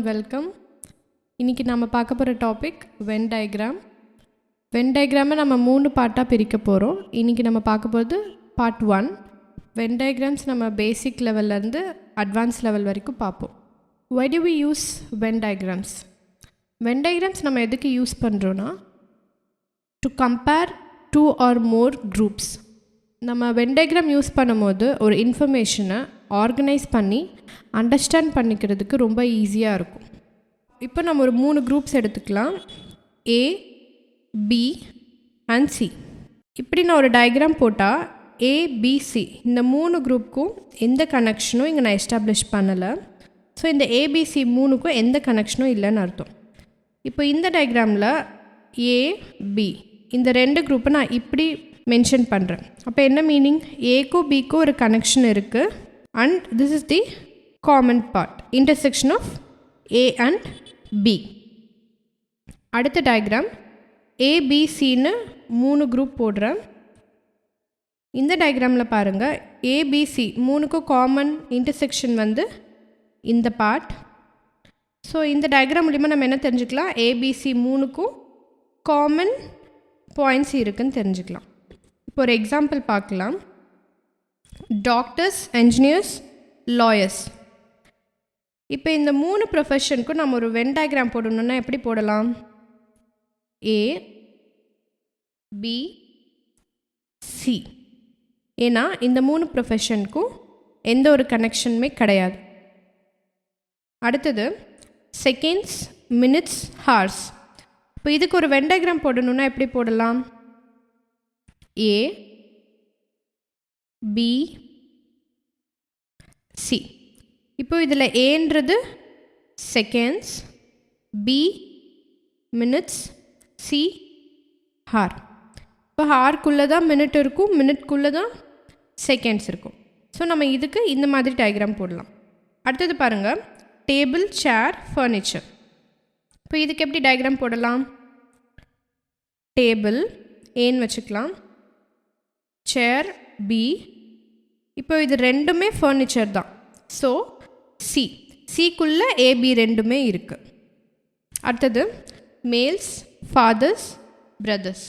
Welcome. இன்றைக்கி நம்ம பார்க்க போகிற டாபிக் வென் டயக்ராம். வென் டயக்ராமை நம்ம 3 பார்ட்டாக பிரிக்க போகிறோம். இன்றைக்கி நம்ம பார்க்க போகிறது பார்ட் 1. வென் டயக்ராம்ஸ் நம்ம பேசிக் லெவல்லேருந்து அட்வான்ஸ் லெவல் வரைக்கும் பார்ப்போம். Why do we use when diagrams? When diagrams நம்ம எதுக்கு யூஸ் பண்ணுறோன்னா, to compare 2 or more groups. நம்ம வென் டயக்ராம் யூஸ் பண்ணும்போது ஒரு இன்ஃபர்மேஷனை ஆர்கனைஸ் பண்ணி அண்டர்ஸ்டாண்ட் பண்ணிக்கிறதுக்கு ரொம்ப ஈஸியாக இருக்கும். இப்போ நம்ம ஒரு 3 குரூப்ஸ் எடுத்துக்கலாம், A, B and C. இப்படி நான் ஒரு டயக்ராம் போட்டால் ABC இந்த 3 குரூப்புக்கும் எந்த கனெக்ஷனும் இங்கே நான் எஸ்டாப்ளிஷ் பண்ணலை. ஸோ இந்த ABC 3க்கும் எந்த கனெக்ஷனும் இல்லைன்னு அர்த்தம். இப்போ இந்த டயக்ராமில் AB இந்த 2 குரூப்பை நான் இப்படி மென்ஷன் பண்ணுறேன். அப்போ என்ன மீனிங்? ஏக்கும் பிக்கும் ஒரு கனெக்ஷன் இருக்குது and this is the common part, intersection of A and B. அடுத்த டயக்ராம் ABCன்னு 3 குரூப் போடுறேன். இந்த டயக்ராமில் பாருங்கள், ABC 3க்கும் காமன் இன்டர்செக்ஷன் வந்து இந்த பார்ட். ஸோ இந்த டயக்ராம் மூலிமா நம்ம என்ன தெரிஞ்சுக்கலாம்? ABC 3க்கும் காமன் பாயிண்ட்ஸ் இருக்குதுன்னு தெரிஞ்சுக்கலாம். இப்போ ஒரு எக்ஸாம்பிள் பார்க்கலாம். Doctors, engineers, lawyers. இப்போ இந்த 3 ப்ரொஃபஷனுக்கும் நம்ம ஒரு வென் டயக்ராம் போடணுன்னா எப்படி போடலாம்? A, B, C. ஏன்னா இந்த 3 ப்ரொஃபஷனுக்கும் எந்த ஒரு கனெக்ஷனுமே கிடையாது. அடுத்தது செகண்ட்ஸ், மினிட்ஸ், ஹார்ஸ். இப்போ இதுக்கு ஒரு வென் டயக்ராம் போடணுன்னா எப்படி போடலாம்? A, B, C. இப்போ இதில் ஏன்றது seconds, B minutes, C hour. இப்போ ஹார்க்குள்ளே தான் மினிட் இருக்கும், மினிட்குள்ளே தான் செகண்ட்ஸ் இருக்கும். ஸோ நம்ம இதுக்கு இந்த மாதிரி டயக்ராம் போடலாம். அடுத்தது பாருங்கள், டேபிள், சேர், ஃபர்னிச்சர். இப்போ இதுக்கு எப்படி டயக்ராம் போடலாம்? டேபிள் ஏன்னு வச்சுக்கலாம், சேர் B. இப்போ இது ரெண்டுமே ஃபர்னிச்சர் தான். ஸோ சிக்குள்ளே AB ரெண்டுமே இருக்குது. அடுத்தது மேல்ஸ், ஃபாதர்ஸ், பிரதர்ஸ்.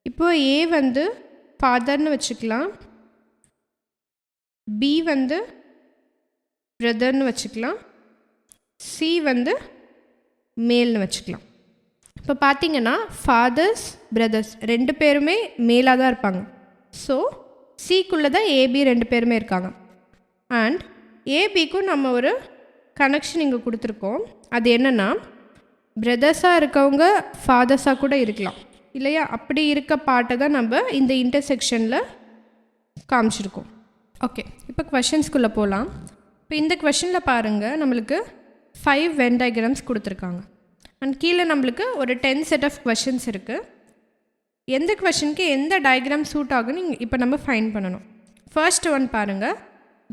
இப்போ A வந்து ஃபாதர்னு வச்சுக்கலாம், B வந்து பிரதர்னு வச்சுக்கலாம், C வந்து மேல்னு வச்சுக்கலாம். இப்போ பார்த்தீங்கன்னா ஃபாதர்ஸ், பிரதர்ஸ் 2 பேருமே மேலாக தான் இருப்பாங்க. ஸோ சிக்குள்ளே தான் AB 2 பேருமே இருக்காங்க. அண்ட் ஏபிக்கும் நம்ம ஒரு கனெக்ஷன் இங்கே கொடுத்துருக்கோம். அது என்னென்னா, பிரதர்ஸாக இருக்கவங்க ஃபாதர்ஸாக கூட இருக்கலாம் இல்லையா? அப்படி இருக்க பாட்டை தான் நம்ம இந்த இன்டர்செக்ஷனில் காமிச்சிருக்கோம். ஓகே, இப்போ கொஷின்ஸ்குள்ளே போகலாம். இப்போ இந்த கொஷனில் பாருங்கள், நம்மளுக்கு 5 வென் டயக்ராம்ஸ் கொடுத்துருக்காங்க அண்ட் கீழே நம்மளுக்கு ஒரு 10 செட் ஆஃப் கொஷின்ஸ் இருக்குது. எந்த கொஷனுக்கு எந்த டயக்ராம் சூட் ஆகுன்னு இப்போ நம்ம ஃபைண்ட் பண்ணணும். ஃபர்ஸ்ட் ஒன் பாருங்கள்,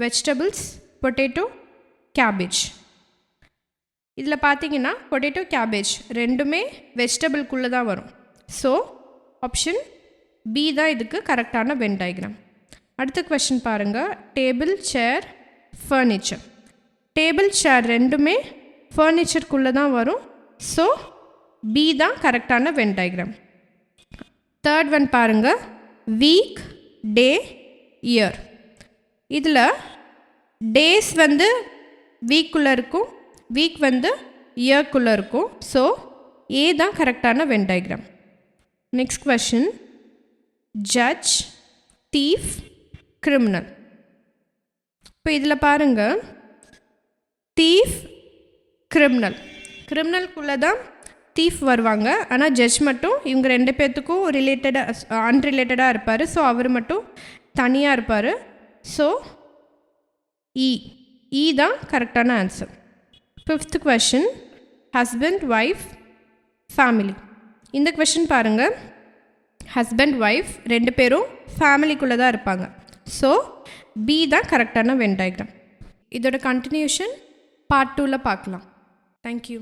வெஜிடபிள்ஸ், பொட்டேட்டோ, கேபேஜ். இதில் பார்த்தீங்கன்னா பொட்டேட்டோ, கேபேஜ் ரெண்டுமே வெஜிடபிள்குள்ளே தான் வரும். ஸோ ஆப்ஷன் B தான் இதுக்கு கரெக்டான வென் டயக்ராம். அடுத்த கொஷின் பாருங்கள், டேபிள், சேர், ஃபர்னிச்சர். டேபிள், சேர் ரெண்டுமே ஃபர்னிச்சருக்குள்ளே தான் வரும். ஸோ B தான் கரெக்டான வென் டயக்ராம். தேர்ட் ஒன் பாருங்கள், வீக், டே, இயர். இதில் டேஸ் வந்து வீக்குள்ளே இருக்கும், வீக் வந்து இயர்க்குள்ளே இருக்கும். ஸோ A தான் கரெக்டான Venn diagram. Next question, judge, thief, criminal. இப்போ இதில் பாருங்கள், தீஃப், கிரிமினல். கிரிமினலுக்குள்ளே தான் தீஃப் வருவாங்க, ஆனால் ஜட்ஜ் மட்டும் இவங்க 2 பேர்த்துக்கும் அன்ரிலேட்டடாக இருப்பார். ஸோ அவர் மட்டும் தனியாக இருப்பார். ஸோ இ தான் கரெக்டான answer. 5th question, husband, wife, family. இந்த கொஷின் பாருங்கள், ஹஸ்பண்ட், ஒய்ஃப் 2 பேரும் ஃபேமிலிக்குள்ளே தான் இருப்பாங்க. ஸோ B தான் கரெக்டான வென் டயக்ராம். இதோட கண்டினியூஷன் பார்ட் 2ல் பார்க்கலாம். தேங்க்யூ.